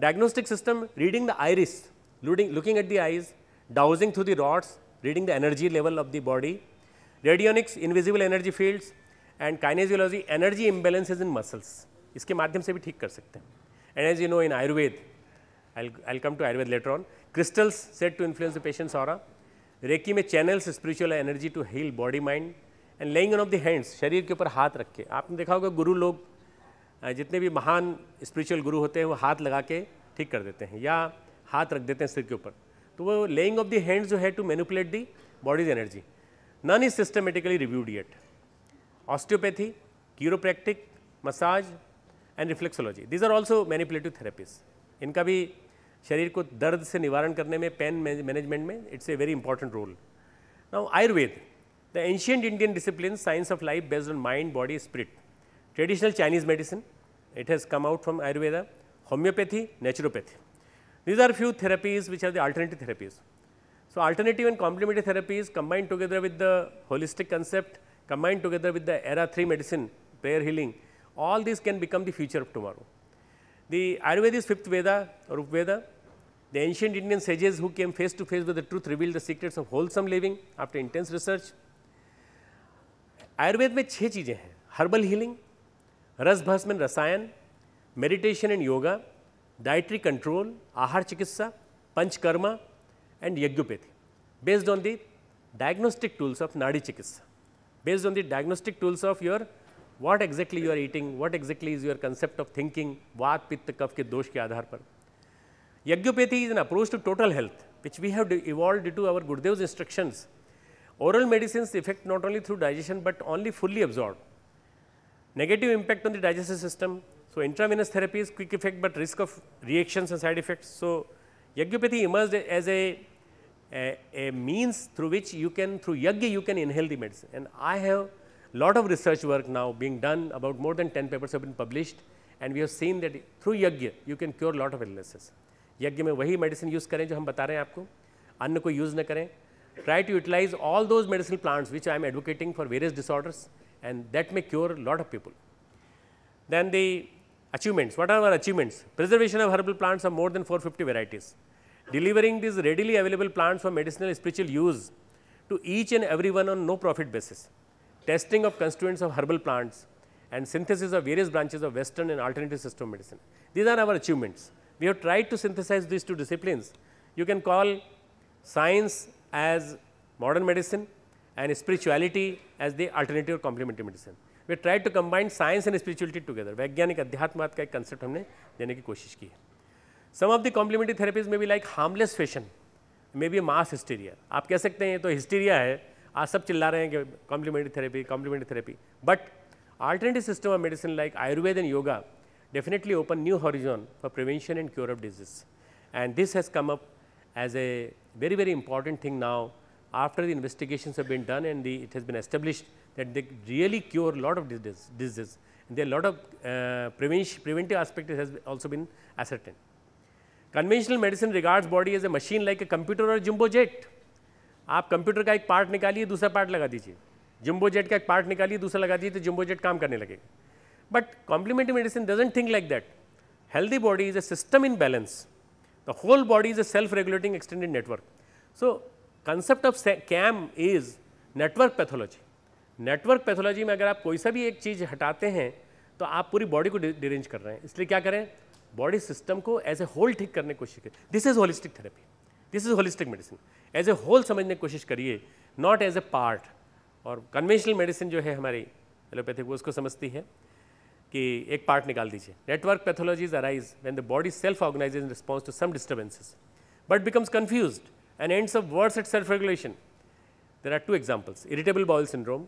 Diagnostic system, reading the iris, looking at the eyes, dowsing through the rods, reading the energy level of the body, radionics, invisible energy fields and kinesiology, energy imbalances in muscles. इसके माध्यम से भी ठीक कर सकते हैं. And as you know in Ayurveda, I'll come to Ayurveda later on, crystals said to influence the patient's aura, Reiki में channels spiritual energy to heal body mind, and laying on off the hands, शरीर के ऊपर हाथ रख के. आपने देखा होगा गुरु लोग, जितने भी महान स्पिरिचुअल गुरु होते हैं वो हाथ लगा के ठीक कर देते हैं या हाथ रख देते हैं सिर के ऊपर. तो वो लेइंग ऑफ द हैंड्स जो है to manipulate the body's energy. None is systematically reviewed yet. Osteopathy, chiropractic, massage and reflexology, these are also manipulative therapies. इनका भी शरीर को दर्द से निवारण करने में, पेन मैनेजमेंट में it's a very important role. Now Ayurveda, the ancient Indian discipline, science of life based on mind, body, spirit. Traditional Chinese medicine, it has come out from Ayurveda. Homeopathy, naturopathy. These are few therapies which are the alternative therapies. So, alternative and complementary therapies combined together with the holistic concept, combined together with the era 3 medicine, prayer healing, all these can become the future of tomorrow. The Ayurveda is 5th Veda or Upveda. The ancient Indian sages who came face to face with the truth revealed the secrets of wholesome living after intense research. Ayurveda में 6 चीज़ें हैं: herbal healing, रस bhasma and rasayan, meditation and yoga, dietary control, ahar chikitsa, panchakarma and Yagyopathy. Based on the diagnostic tools of nadi chikitsa, based on the diagnostic tools of your what exactly you are eating, what exactly is your concept of thinking, वात पित्त कफ के दोष के आधार पर. Yagyopathy is an approach to total health which we have evolved due to our Gurudev's instructions. Oral medicines affect not only through digestion but only fully absorbed. Negative impact on the digestive system. So, intravenous therapy is quick effect but risk of reactions and side effects. So, Yajnopathy emerged as a means through which you can, through Yajna you can inhale the medicine. And I have lot of research work now being done, about more than 10 papers have been published and we have seen that through Yajna you can cure lot of illnesses. Yajna में वही medicine use करें जो हम बता रहे हैं आपको, अन्न को use न करें. Try to utilize all those medicinal plants which I am advocating for various disorders and that may cure a lot of people. Then the achievements, what are our achievements? Preservation of herbal plants of more than 450 varieties. Delivering these readily available plants for medicinal spiritual use to each and everyone on no profit basis. Testing of constituents of herbal plants and synthesis of various branches of Western and alternative system medicine. These are our achievements. We have tried to synthesize these two disciplines. You can call science as modern medicine and spirituality as the alternative or complementary medicine. We tried to combine science and spirituality together. वैज्ञानिक अध्यात्मवाद का एक concept हमने देने की कोशिश की है. Some of the complementary therapies may be like harmless fashion, may be mass hysteria. आप कह सकते हैं ये तो hysteria है, आज सब चिल्ला रहे हैं कि complementary therapy. But alternative system of medicine like Ayurveda and yoga definitely open new horizon for prevention and cure of disease. And this has come up as a very, very important thing now after the investigations have been done and it has been established that they really cure a lot of diseases. And there are a lot of preventive aspect has also been ascertained. Conventional medicine regards body as a machine like a computer or jumbo jet. आप computer का एक part निकालिए, दूसरा part लगा दीजिए. Jumbo jet का एक part निकालिए, दूसरा लगा दीजिए तो जंबो जेट काम करने लगेगा. But complementary medicine doesn't think like that. Healthy body is a system in balance. The whole body is a self regulating extended network. So concept of CAM is network pathology. Network pathology में अगर आप कोई सा भी एक चीज़ हटाते हैं तो आप पूरी बॉडी को डिरेंज कर रहे हैं. इसलिए क्या करें, बॉडी सिस्टम को एज ए होल ठीक करने की कोशिश करिए। This is holistic therapy, this is holistic medicine. As a whole समझने की कोशिश करिए, नॉट एज ए पार्ट। और कन्वेंशनल मेडिसिन जो है हमारी एलोपैथिक, वो उसको समझती है कि एक पार्ट निकाल दीजिए। Network pathologies arise when the body self organises in response to some disturbances but becomes confused and ends up worse at self-regulation. There are two examples, irritable bowel syndrome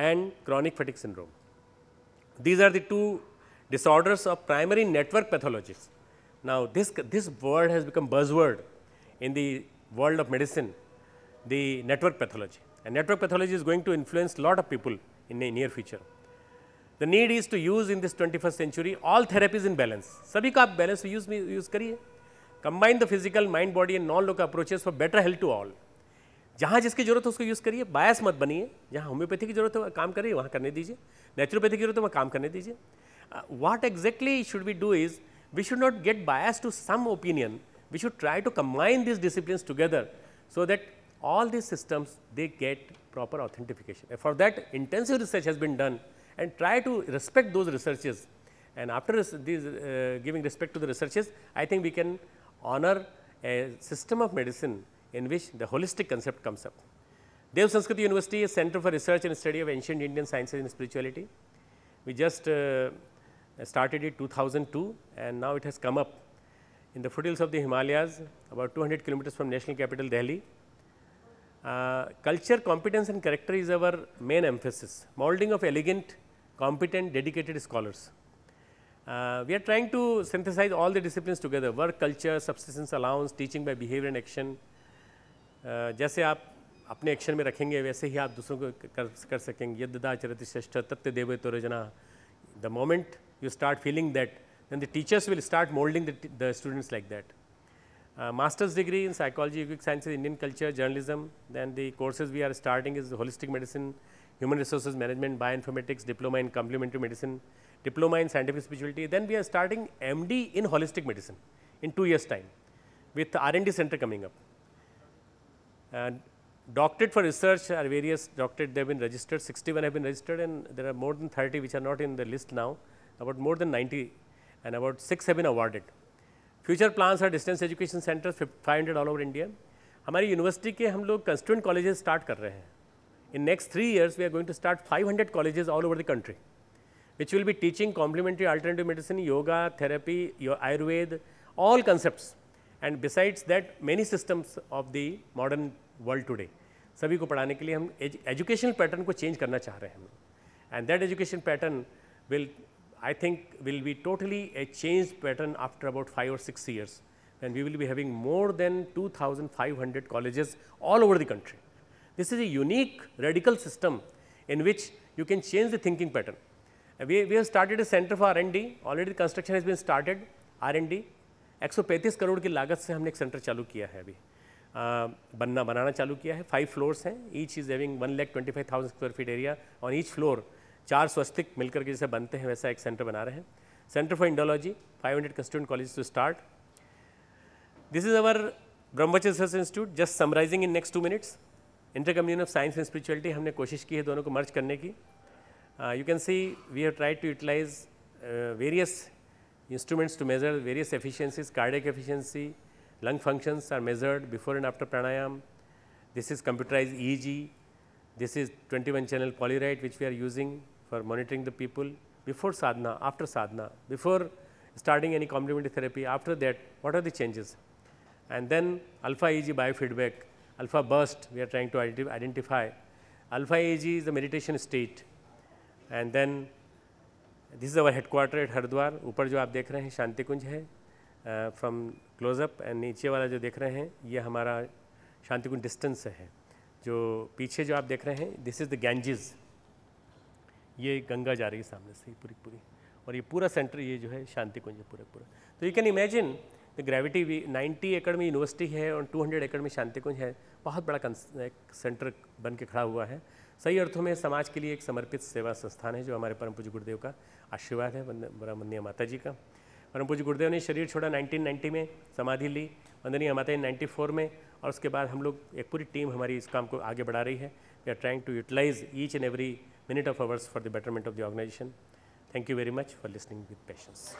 and chronic fatigue syndrome. These are the two disorders of primary network pathologies. Now, this word has become buzzword in the world of medicine, the network pathology. And network pathology is going to influence a lot of people in the near future. The need is to use in this 21st century all therapies in balance. सभी का आप balance use करिए। Combine the physical mind body and non local approaches for better health to all. जहाँ जिसकी जरूरत है उसको use करिए, बायस मत बनिए। जहाँ होम्योपैथी की जरूरत है काम करिए, वहाँ करने दीजिए। नेचुरोपैथी की जरूरत है वहाँ काम करने दीजिए। What exactly should we do is, we should not get bias to some opinion, we should try to combine this disciplines together so that all these systems they get proper authentication. And for that intensive research has been done, and try to respect those researches. And after these giving respect to the researches, I think we can honor a system of medicine in which the holistic concept comes up. Dev Sanskrit University is Center for Research and Study of Ancient Indian Sciences and Spirituality. We just started it 2002, and now it has come up in the foothills of the Himalayas, about 200 kilometers from national capital Delhi. Culture, competence and character is our main emphasis, molding of elegant, competent, dedicated scholars. We are trying to synthesize all the disciplines together, work culture, subsistence allowance, teaching by behavior and action. जैसे आप अपने action में रखेंगे वैसे ही आप दूसरों को कर सकेंगे। यद्दा चरति श्रेष्ठ तत्व देवे तो रजना। The moment you start feeling that, then the teachers will start molding the students like that. Master's degree in psychology, yogic sciences, Indian culture, journalism. Then the courses we are starting is holistic medicine, human resources management, bioinformatics, diploma in complementary medicine, diploma in scientific spirituality. Then we are starting MD in holistic medicine in 2 years' time, with R&D center coming up. Doctorate for research are various doctorate, they have been registered, 61 have been registered, and there are more than 30 which are not in the list now, about more than 90, and about 6 have been awarded. Future plans are distance education centers 500 all over India. हमारी university के हम लोग constituent colleges start कर रहे हैं। In next 3 years we are going to start 500 colleges all over the country, which will be teaching complementary alternative medicine, yoga, therapy, Ayurveda, all concepts, and besides that many systems of the modern world today. सभी को पढ़ाने के लिए हम educational pattern को change करना चाह रहे हैं, and that education pattern will, I think, will be totally a changed pattern after about 5 or 6 years, when we will be having more than 2,500 colleges all over the country. This is a unique radical system in which you can change the thinking pattern. We have started a center for R&D, already the construction has been started, R&D, 135 crore की लागत से हमने एक centre चालू किया है अभी, बनाना चालू किया है। 5 फ्लोर्स हैं, each is having 1,25,000 square feet area on each floor. 4 स्वस्तिक मिलकर के जैसे बनते हैं वैसा एक सेंटर बना रहे हैं। Centre for Indology, 500 constituent college to start. This is our Brahmacharya research institute, just summarising in next 2 minutes. Inter communion of science and spirituality, हमने कोशिश की है दोनों को मर्ज करने की। You can see we have tried to utilise various instruments to measure various efficiencies, cardiac efficiency, lung functions are measured before and after pranayam. This is computerized EEG. This is 21 channel polyrite which we are using for monitoring the people before sadhana, after sadhana, before starting any complementary therapy, after that what are the changes. And then alpha EEG biofeedback, alpha burst we are trying to identify. Alpha EEG is the meditation state, and then this is our headquarter at Haridwar. ऊपर जो आप देख रहे हैं शांति कुंज है from close up, and नीचे वाला जो देख रहे हैं ये हमारा शांति कुंज डिस्टेंस है। जो पीछे जो आप देख रहे हैं दिस इज़ द गैंजेस, ये गंगा जा रही है सामने से पूरी, और ये पूरा सेंटर ये जो है शांति कुंज है पूरा। तो you can imagine the gravity. 90 एकड़ में यूनिवर्सिटी है और 200 एकड़ में शांति कुंज है, बहुत बड़ा एक सेंटर बन के खड़ा हुआ है। सही अर्थों में समाज के लिए एक समर्पित सेवा संस्थान है, जो हमारे परम पूज्य गुरुदेव का आशीर्वाद है, वंदनीय माता जी का। परम पूज्य गुरुदेव ने शरीर छोड़ा 1990 में, समाधि ली वंदनीय माता जी 94 में, और उसके बाद हम लोग एक पूरी टीम हमारी इस काम को आगे बढ़ा रही है। We are trying to utilise each and every minute of hours for the betterment of the organisation. Thank you very much for listening with patience.